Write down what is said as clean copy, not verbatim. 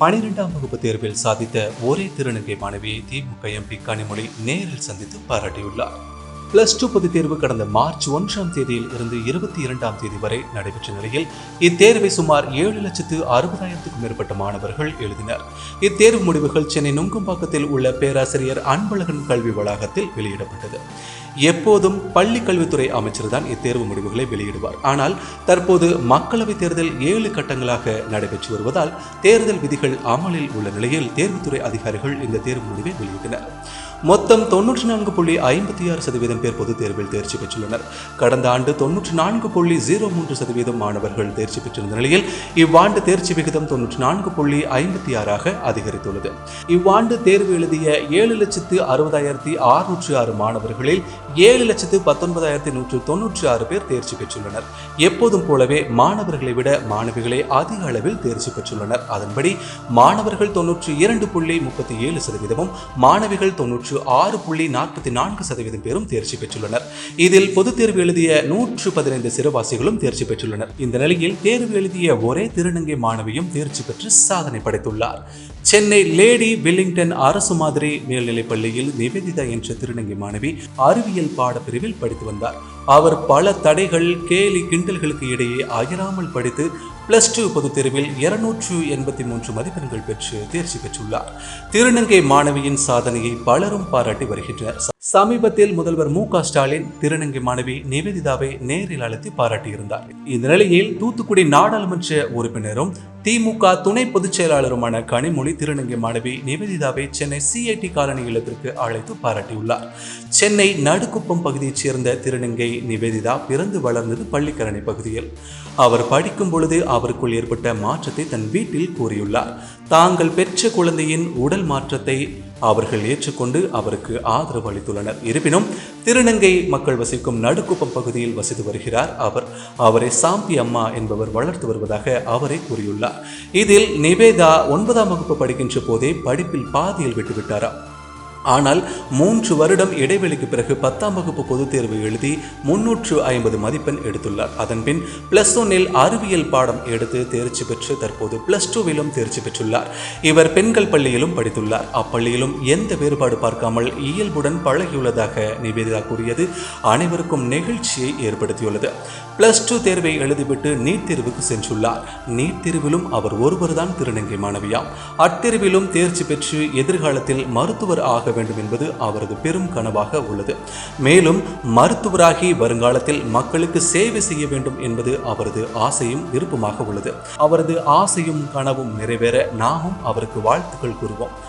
12ஆம் வகுப்பு தேர்வில் சாதித்த ஒரே திருநங்கை மாணவியை திமுக எம்பி கனிமொழி நேரில் சந்தித்து பாராட்டியுள்ளார். +2 பொதுத் தேர்வு கடந்த மார்ச் 1ஆம் தேதியில் இருந்து 22ஆம் தேதி வரை நடைபெற்ற நிலையில் இத்தேர்வை சுமார் 7,60,000க்கும் மேற்பட்ட மாணவர்கள் எழுதினர். இத்தேர்வு முடிவுகள் சென்னை நுங்கம்பாக்கத்தில் உள்ள பேராசிரியர் அன்பழகன் கல்வி வளாகத்தில் வெளியிடப்பட்டது. எப்போதும் பள்ளி கல்வித்துறை அமைச்சர் தான் இத்தேர்வு முடிவுகளை வெளியிடுவார். ஆனால் தற்போது மக்களவைத் தேர்தல் 7 கட்டங்களாக நடைபெற்று வருவதால் தேர்தல் விதிகள் அமலில் உள்ள நிலையில் தேர்வுத்துறை அதிகாரிகள் இந்த தேர்வு முடிவை வெளியிட்டனர். மொத்தம் 94.56% பேர் பொதுத் தேர்வில் தேர்ச்சி பெற்றுள்ளனர். கடந்த ஆண்டு 94.03% மாணவர்கள் தேர்ச்சி பெற்றிருந்த நிலையில் இவ்வாண்டு தேர்ச்சி விகிதம் 94.56 அதிகரித்துள்ளது. இவ்வாண்டு தேர்வு எழுதிய 7,60,606 மாணவர்களில் 7,19,196 பேர் தேர்ச்சி பெற்றுள்ளனர். எப்போதும் போலவே மாணவர்களை விட மாணவிகளே அதிக அளவில் தேர்ச்சி பெற்றுள்ளனர். அதன்படி மாணவர்கள் 92.37%, மாணவிகள் 96.44% பேரும் தேர்ச்சி பெற்றுள்ளனர். இதில் பொதுத் தேர்வு எழுதிய 115 சிறுவாசிகளும் தேர்ச்சி பெற்றுள்ளனர். இந்த நிலையில் தேர்வு எழுதிய ஒரே திருநங்கை மாணவியும் தேர்ச்சி பெற்று சாதனை படைத்துள்ளார். சென்னை லேடி வில்லிங்டன் அரசு மாதிரி மேல்நிலைப் பள்ளியில் நிவேதிதா என்ற திருநங்கை மாணவி அறிவியல் பாடப்பிரிவில் படித்து வந்தார். அவர் பல தடைகள், கேலி, கிண்டல்களுக்கு இடையே அயராமல் படித்து +2 பொதுத் தேர்வில் 283 மதிப்பெண்கள் பெற்று தேர்ச்சி பெற்றுள்ளார். திருநங்கை மாணவியின் சாதனையை பலரும் பாராட்டி வருகின்றனர். சமீபத்தில் முதல்வர் மு.க. ஸ்டாலின் திருநங்கை மாணவி நிவேதிதாவை நேரில் அழைத்து பாராட்டியிருந்தார். இந்த நிலையில் தூத்துக்குடி நாடாளுமன்ற உறுப்பினரும் திமுக துணை பொதுச் செயலாளருமான கனிமொழி திருநங்கை மாணவி நிவேதிதாவை சென்னை CIT காலனி இல்லத்திற்கு அழைத்து பாராட்டியுள்ளார். சென்னை நடுக்குப்பம் பகுதியைச் சேர்ந்த திருநங்கை நிவேதிதா பிறந்து வளர்ந்தது பள்ளிக்கரணை பகுதியில். அவர் படிக்கும் பொழுது அவருக்குள் ஏற்பட்ட மாற்றத்தை தன் வீட்டில் கூறியுள்ளார். தாங்கள் பெற்ற குழந்தையின் உடல் மாற்றத்தை அவர்கள் ஏற்றுக்கொண்டு அவருக்கு ஆதரவு அளித்துள்ளனர். இருப்பினும் திருநங்கை மக்கள் வசிக்கும் நடுக்குப்பம் பகுதியில் வசித்து வருகிறார். அவரை சாம்பி அம்மா என்பவர் வளர்த்து வருவதாக அவரே கூறியுள்ளார். இதில் நிவேதா 9ஆம் வகுப்பு படிக்கின்ற போதே படிப்பில் பாதியில் விட்டுவிட்டாராம். ஆனால் 3 வருடம் இடைவெளிக்கு பிறகு 10ஆம் வகுப்பு பொதுத் தேர்வு எழுதி 350 மதிப்பெண் எடுத்துள்ளார். அதன்பின் +1 அறிவியல் பாடம் எடுத்து தேர்ச்சி பெற்று தற்போது +2 தேர்ச்சி பெற்றுள்ளார். இவர் பெண்கள் பள்ளியிலும் படித்துள்ளார். அப்பள்ளியிலும் எந்த வேறுபாடு பார்க்காமல் இயல்புடன் பழகியுள்ளதாக நிவேதிதா கூறியது அனைவருக்கும் நெகிழ்ச்சியை ஏற்படுத்தியுள்ளது. +2 தேர்வை எழுதிவிட்டு நீட் தேர்வுக்கு சென்றுள்ளார். நீட் தேர்விலும் அவர் ஒருவர்தான் திருநங்கை மாணவியாம். அத்தேர்விலும் தேர்ச்சி பெற்று எதிர்காலத்தில் மருத்துவர் ஆக வேண்டும் என்பது அவரது பெரும் கனவாக உள்ளது. மேலும் மருத்துவராகி வருங்காலத்தில் மக்களுக்கு சேவை செய்ய வேண்டும் என்பது அவரது ஆசையும் விருப்பமாக உள்ளது. அவரது ஆசையும் கனவும் நிறைவேற நாமும் அவருக்கு வாழ்த்துக்கள் கூறுவோம்.